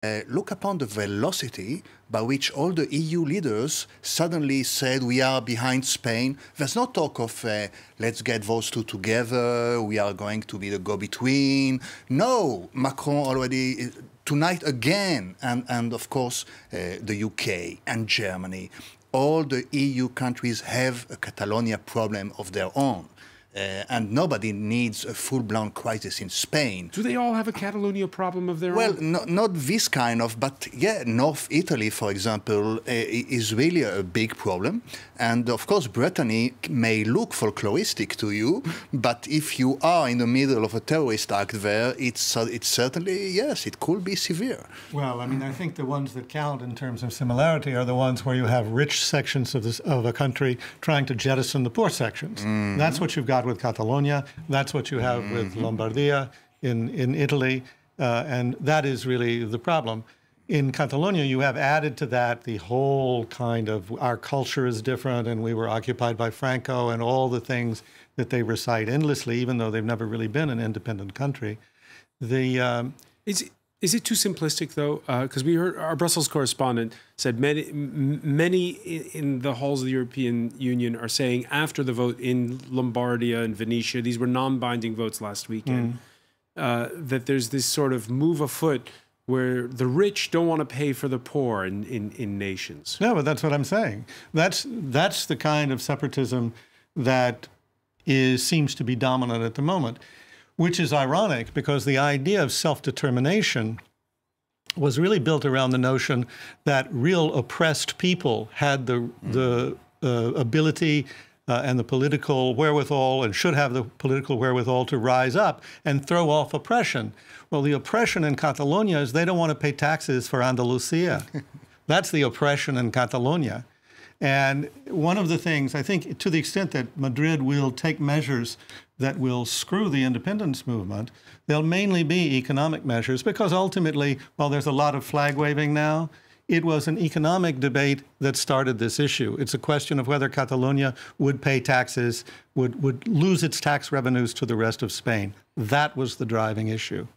Look upon the velocity by which all the EU leaders suddenly said we are behind Spain. There's no talk of let's get those two together, we are going to be the go-between. No, Macron already tonight again, and of course the UK and Germany. All the EU countries have a Catalonia problem of their own. And nobody needs a full-blown crisis in Spain. Do they all have a Catalonia problem of their own? Well, not this kind of, but yeah, North Italy, for example, is really a big problem. And of course, Brittany may look folkloristic to you, but if you are in the middle of a terrorist act there, it's certainly, yes, it could be severe. Well, I mean, I think the ones that count in terms of similarity are the ones where you have rich sections of a country trying to jettison the poor sections. Mm-hmm. That's what you've got with Catalonia. That's what you have with Lombardia in Italy. And that is really the problem. In Catalonia, you have added to that the whole kind of our culture is different and we were occupied by Franco and all the things that they recite endlessly, even though they've never really been an independent country. Is it too simplistic, though? Because we heard our Brussels correspondent said many in the halls of the European Union are saying after the vote in Lombardia and Venetia, these were non-binding votes last weekend, that there's this sort of move afoot where the rich don't want to pay for the poor in nations. No, but that's what I'm saying. That's the kind of separatism that seems to be dominant at the moment. Which is ironic because the idea of self-determination was really built around the notion that real oppressed people had the ability and the political wherewithal and should have the political wherewithal to rise up and throw off oppression. Well, the oppression in Catalonia is they don't want to pay taxes for Andalusia. That's the oppression in Catalonia. And one of the things, I think, to the extent that Madrid will take measures that will screw the independence movement, they'll mainly be economic measures because ultimately, while there's a lot of flag waving now, it was an economic debate that started this issue. It's a question of whether Catalonia would pay taxes, would lose its tax revenues to the rest of Spain. That was the driving issue.